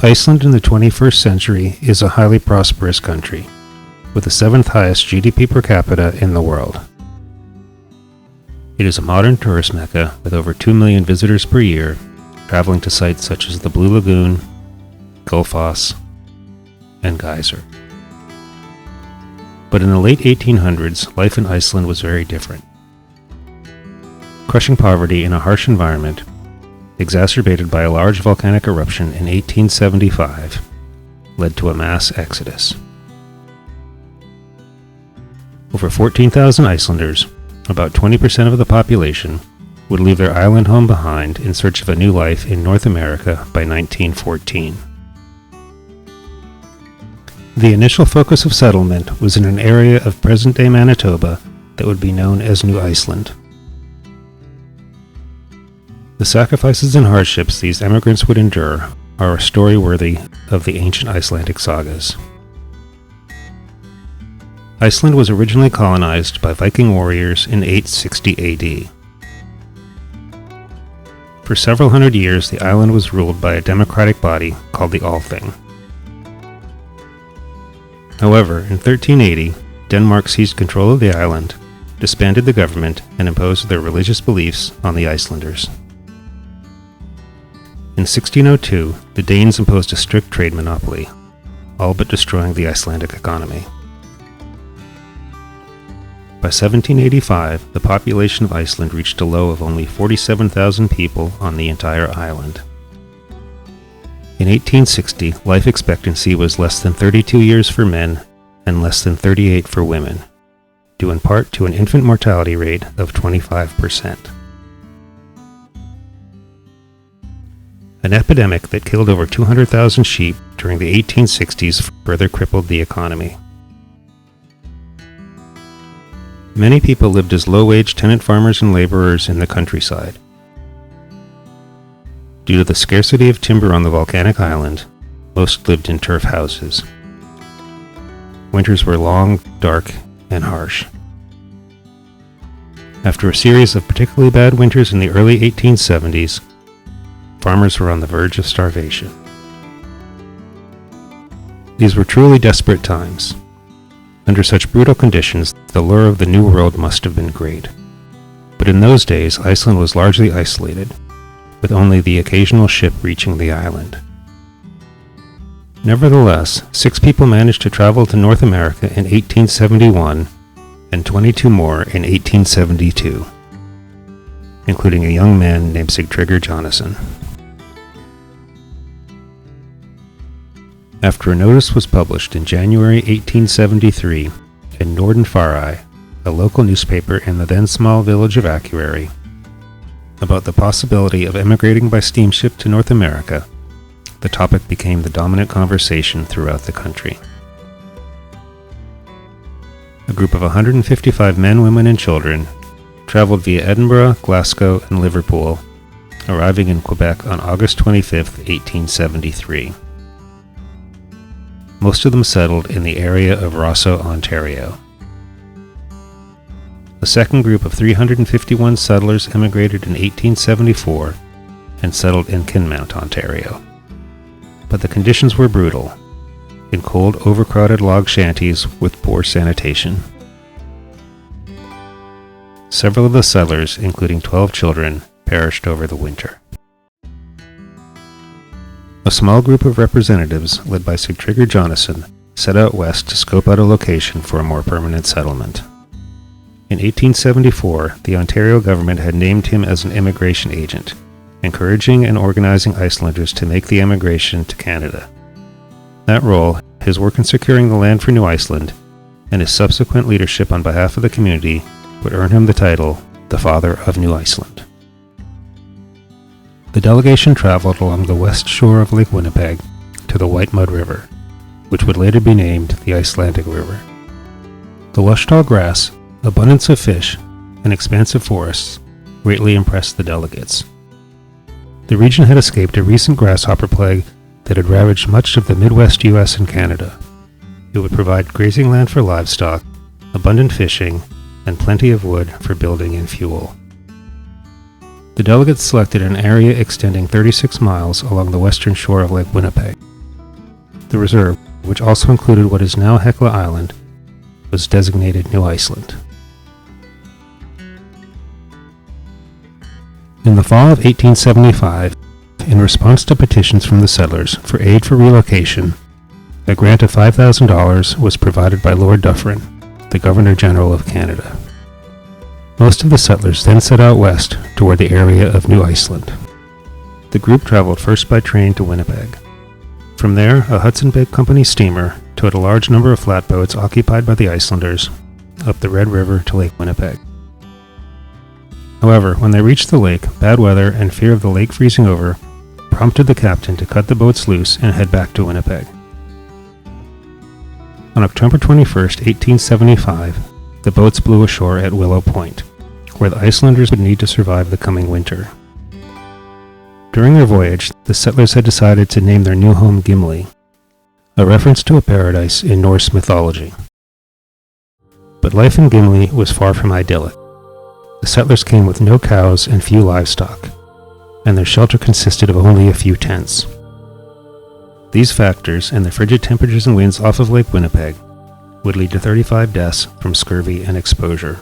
Iceland in the 21st century is a highly prosperous country, with the 7th highest GDP per capita in the world. It is a modern tourist mecca with over 2 million visitors per year, traveling to sites such as the Blue Lagoon, Gullfoss, and Geyser. But in the late 1800s, life in Iceland was very different. Crushing poverty in a harsh environment, exacerbated by a large volcanic eruption in 1875, led to a mass exodus. Over 14,000 Icelanders, about 20% of the population, would leave their island home behind in search of a new life in North America by 1914. The initial focus of settlement was in an area of present-day Manitoba that would be known as New Iceland. The sacrifices and hardships these emigrants would endure are a story worthy of the ancient Icelandic sagas. Iceland was originally colonized by Viking warriors in 860 AD. For several hundred years, the island was ruled by a democratic body called the Althing. However, in 1380, Denmark seized control of the island, disbanded the government, and imposed their religious beliefs on the Icelanders. In 1602, the Danes imposed a strict trade monopoly, all but destroying the Icelandic economy. By 1785, the population of Iceland reached a low of only 47,000 people on the entire island. In 1860, life expectancy was less than 32 years for men and less than 38 for women, due in part to an infant mortality rate of 25%. An epidemic that killed over 200,000 sheep during the 1860s further crippled the economy. Many people lived as low-wage tenant farmers and laborers in the countryside. Due to the scarcity of timber on the volcanic island, most lived in turf houses. Winters were long, dark, and harsh. After a series of particularly bad winters in the early 1870s, farmers were on the verge of starvation. These were truly desperate times. Under such brutal conditions, the lure of the New World must have been great. But in those days, Iceland was largely isolated, with only the occasional ship reaching the island. Nevertheless, 6 people managed to travel to North America in 1871, and 22 more in 1872, including a young man named Sigtryggur Jonasson. After a notice was published in January 1873 in Nordenfari, a local newspaper in the then small village of Akureyri, about the possibility of emigrating by steamship to North America, the topic became the dominant conversation throughout the country. A group of 155 men, women, and children traveled via Edinburgh, Glasgow, and Liverpool, arriving in Quebec on August 25, 1873. Most of them settled in the area of Rosso, Ontario. A second group of 351 settlers emigrated in 1874 and settled in Kinmount, Ontario. But the conditions were brutal, in cold, overcrowded log shanties with poor sanitation. Several of the settlers, including 12 children, perished over the winter. A small group of representatives, led by Sigtryggur Jonasson, set out west to scope out a location for a more permanent settlement. In 1874, the Ontario government had named him as an immigration agent, encouraging and organizing Icelanders to make the emigration to Canada. That role, his work in securing the land for New Iceland, and his subsequent leadership on behalf of the community would earn him the title, the Father of New Iceland. The delegation traveled along the west shore of Lake Winnipeg to the White Mud River, which would later be named the Icelandic River. The lush tall grass, abundance of fish, and expansive forests greatly impressed the delegates. The region had escaped a recent grasshopper plague that had ravaged much of the Midwest U.S. and Canada. It would provide grazing land for livestock, abundant fishing, and plenty of wood for building and fuel. The delegates selected an area extending 36 miles along the western shore of Lake Winnipeg, The reserve, which also included what is now Hecla Island, was designated New Iceland. In the fall of 1875, in response to petitions from the settlers for aid for relocation, a grant of $5,000 was provided by Lord Dufferin, the Governor-General of Canada. Most of the settlers then set out west toward the area of New Iceland. The group traveled first by train to Winnipeg. From there, a Hudson Bay Company steamer towed a large number of flatboats occupied by the Icelanders up the Red River to Lake Winnipeg. However, when they reached the lake, bad weather and fear of the lake freezing over prompted the captain to cut the boats loose and head back to Winnipeg. On October 21, 1875, the boats blew ashore at Willow Point, where the Icelanders would need to survive the coming winter. During their voyage, the settlers had decided to name their new home Gimli, a reference to a paradise in Norse mythology. But life in Gimli was far from idyllic. The settlers came with no cows and few livestock, and their shelter consisted of only a few tents. These factors and the frigid temperatures and winds off of Lake Winnipeg would lead to 35 deaths from scurvy and exposure.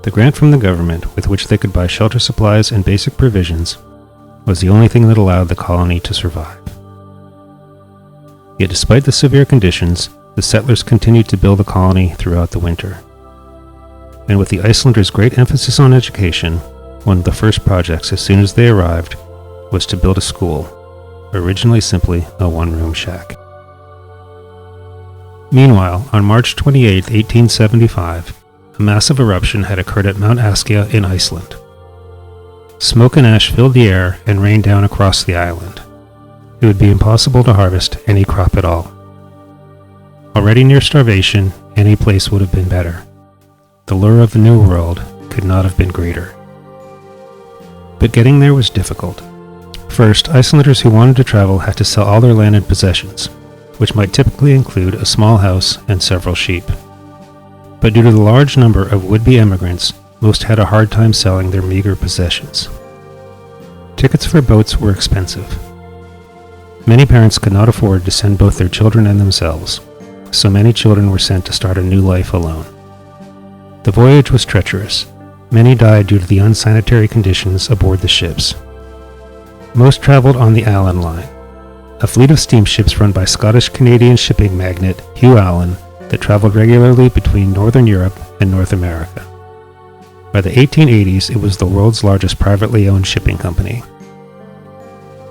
The grant from the government, with which they could buy shelter supplies and basic provisions, was the only thing that allowed the colony to survive. Yet despite the severe conditions, the settlers continued to build the colony throughout the winter. And with the Icelanders' great emphasis on education, one of the first projects as soon as they arrived was to build a school, originally simply a one-room shack. Meanwhile, on March 28, 1875, a massive eruption had occurred at Mount Askja in Iceland. Smoke and ash filled the air and rained down across the island. It would be impossible to harvest any crop at all. Already near starvation, any place would have been better. The lure of the New World could not have been greater. But getting there was difficult. First, Icelanders who wanted to travel had to sell all their land and possessions, which might typically include a small house and several sheep. But due to the large number of would-be emigrants, most had a hard time selling their meager possessions. Tickets for boats were expensive. Many parents could not afford to send both their children and themselves, so many children were sent to start a new life alone. The voyage was treacherous. Many died due to the unsanitary conditions aboard the ships. Most traveled on the Allan Line, a fleet of steamships run by Scottish-Canadian shipping magnate Hugh Allan that traveled regularly between Northern Europe and North America. By the 1880s, it was the world's largest privately owned shipping company.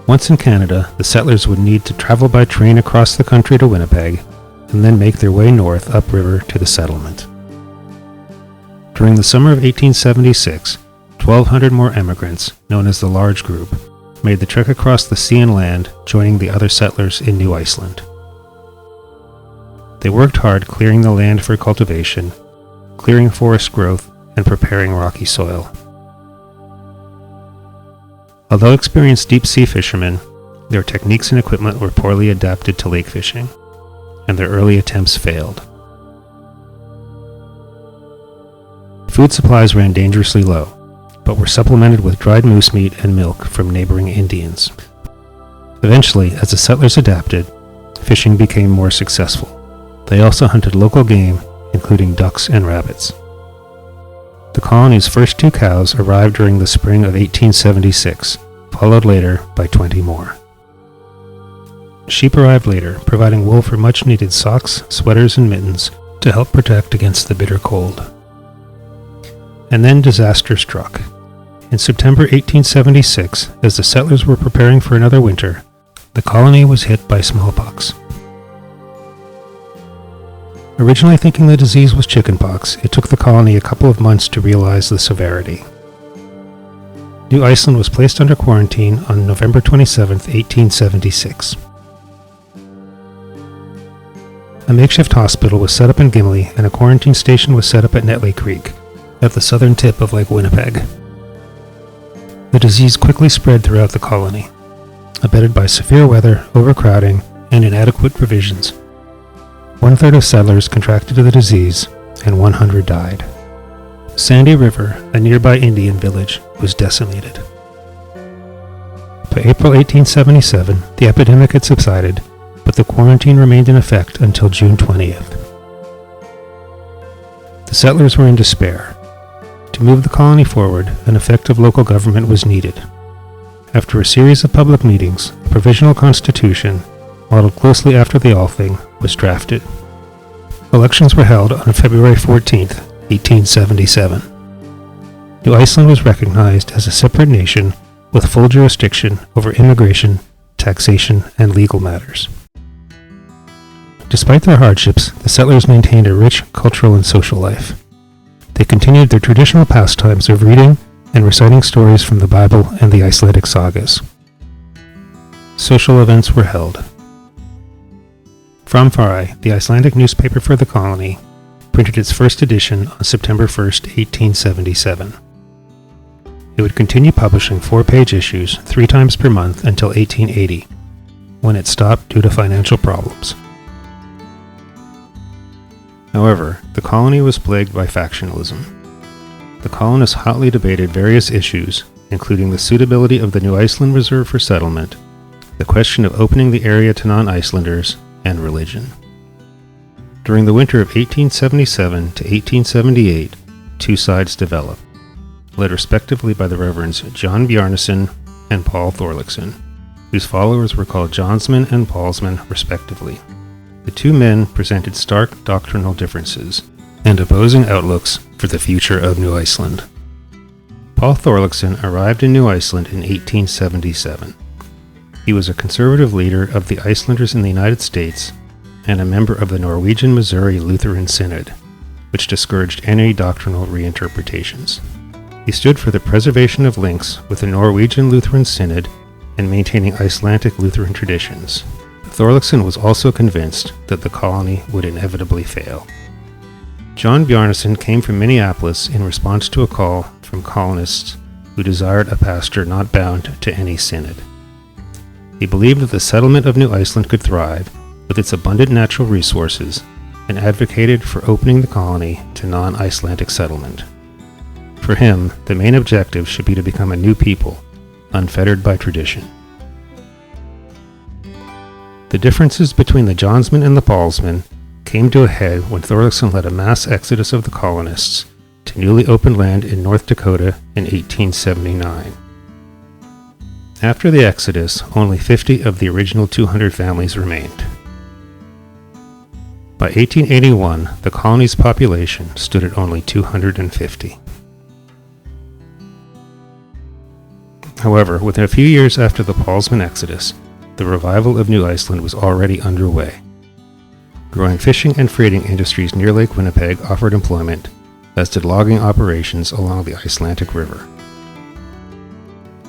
Once in Canada, the settlers would need to travel by train across the country to Winnipeg, and then make their way north upriver to the settlement. During the summer of 1876, 1,200 more emigrants, known as the Large Group, made the trek across the sea and land, joining the other settlers in New Iceland. They worked hard clearing the land for cultivation, clearing forest growth, and preparing rocky soil. Although experienced deep-sea fishermen, their techniques and equipment were poorly adapted to lake fishing, and their early attempts failed. Food supplies ran dangerously low, but were supplemented with dried moose meat and milk from neighboring Indians. Eventually, as the settlers adapted, fishing became more successful. They also hunted local game, including ducks and rabbits. The colony's first 2 cows arrived during the spring of 1876, followed later by 20 more. Sheep arrived later, providing wool for much-needed socks, sweaters, and mittens to help protect against the bitter cold. And then disaster struck. In September 1876, as the settlers were preparing for another winter, the colony was hit by smallpox. Originally thinking the disease was chickenpox, it took the colony a couple of months to realize the severity. New Iceland was placed under quarantine on November 27, 1876. A makeshift hospital was set up in Gimli, and a quarantine station was set up at Netley Creek, at the southern tip of Lake Winnipeg. The disease quickly spread throughout the colony, abetted by severe weather, overcrowding, and inadequate provisions. 1/3 of settlers contracted the disease, and 100 died. Sandy River, a nearby Indian village, was decimated. By April 1877, the epidemic had subsided, but the quarantine remained in effect until June 20th. The settlers were in despair. To move the colony forward, an effective local government was needed. After a series of public meetings, a provisional constitution, modeled closely after the Althing, was drafted. Elections were held on February 14, 1877. New Iceland was recognized as a separate nation with full jurisdiction over immigration, taxation, and legal matters. Despite their hardships, the settlers maintained a rich cultural and social life. They continued their traditional pastimes of reading and reciting stories from the Bible and the Icelandic sagas. Social events were held. Framfari, the Icelandic newspaper for the colony, printed its first edition on September 1, 1877. It would continue publishing 4-page issues 3 times per month until 1880, when it stopped due to financial problems. However, the colony was plagued by factionalism. The colonists hotly debated various issues, including the suitability of the New Iceland Reserve for settlement, the question of opening the area to non-Icelanders, and religion. During the winter of 1877 to 1878, 2 sides developed, led respectively by the Reverends John Bjarnason and Paul Thorlaksson, whose followers were called Johnsmen and Paulsmen respectively. The 2 men presented stark doctrinal differences and opposing outlooks for the future of New Iceland. Paul Thorlaksson arrived in New Iceland in 1877. He was a conservative leader of the Icelanders in the United States and a member of the Norwegian Missouri Lutheran Synod, which discouraged any doctrinal reinterpretations. He stood for the preservation of links with the Norwegian Lutheran Synod and maintaining Icelandic Lutheran traditions. Thorlaksson was also convinced that the colony would inevitably fail. John Bjarnason came from Minneapolis in response to a call from colonists who desired a pastor not bound to any synod. He believed that the settlement of New Iceland could thrive with its abundant natural resources and advocated for opening the colony to non-Icelandic settlement. For him, the main objective should be to become a new people, unfettered by tradition. The differences between the Johnsmen and the Paulsmen came to a head when Thorlaksson led a mass exodus of the colonists to newly opened land in North Dakota in 1879. After the exodus, only 50 of the original 200 families remained. By 1881, the colony's population stood at only 250. However, within a few years after the Paulsman exodus, the revival of New Iceland was already underway. Growing fishing and freighting industries near Lake Winnipeg offered employment, as did logging operations along the Icelandic River.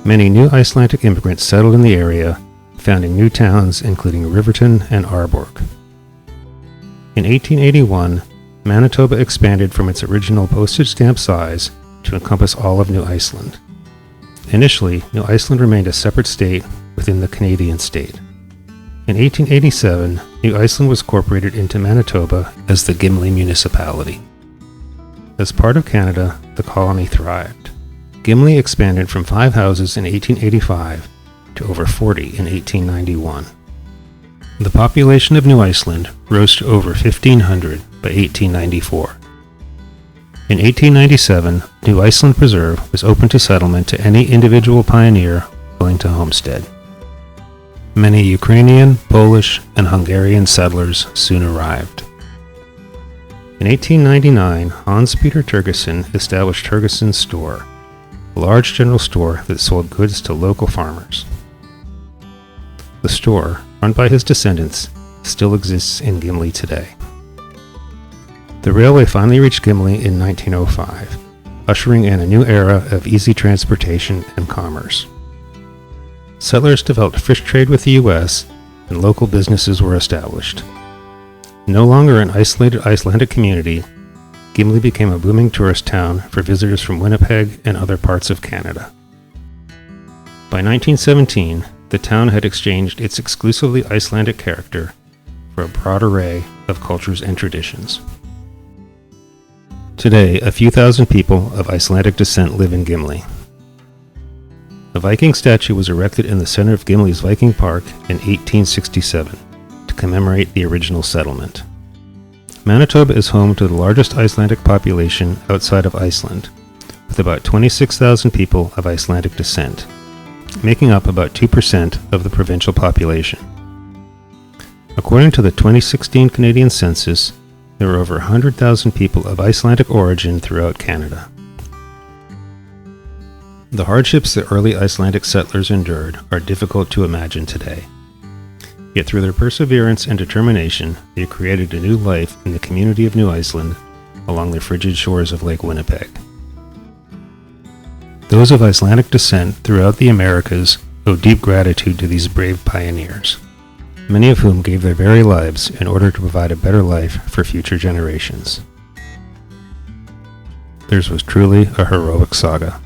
Many new Icelandic immigrants settled in the area, founding new towns including Riverton and Arborg. In 1881, Manitoba expanded from its original postage stamp size to encompass all of New Iceland. Initially, New Iceland remained a separate state within the Canadian state. In 1887, New Iceland was incorporated into Manitoba as the Gimli municipality. As part of Canada, the colony thrived. Gimli expanded from 5 houses in 1885 to over 40 in 1891. The population of New Iceland rose to over 1,500 by 1894. In 1897, New Iceland Preserve was open to settlement to any individual pioneer willing to homestead. Many Ukrainian, Polish, and Hungarian settlers soon arrived. In 1899, Hans Peter Turgesson established Turgesson's Store, a large general store that sold goods to local farmers. The store, run by his descendants, still exists in Gimli today. The railway finally reached Gimli in 1905, ushering in a new era of easy transportation and commerce. Settlers developed fish trade with the U.S., and local businesses were established. No longer an isolated Icelandic community, Gimli became a booming tourist town for visitors from Winnipeg and other parts of Canada. By 1917, the town had exchanged its exclusively Icelandic character for a broad array of cultures and traditions. Today, a few thousand people of Icelandic descent live in Gimli. A Viking statue was erected in the center of Gimli's Viking Park in 1867 to commemorate the original settlement. Manitoba is home to the largest Icelandic population outside of Iceland, with about 26,000 people of Icelandic descent, making up about 2% of the provincial population. According to the 2016 Canadian census, there were over 100,000 people of Icelandic origin throughout Canada. The hardships that early Icelandic settlers endured are difficult to imagine today. Yet through their perseverance and determination, they created a new life in the community of New Iceland along the frigid shores of Lake Winnipeg. Those of Icelandic descent throughout the Americas owe deep gratitude to these brave pioneers, many of whom gave their very lives in order to provide a better life for future generations. Theirs was truly a heroic saga.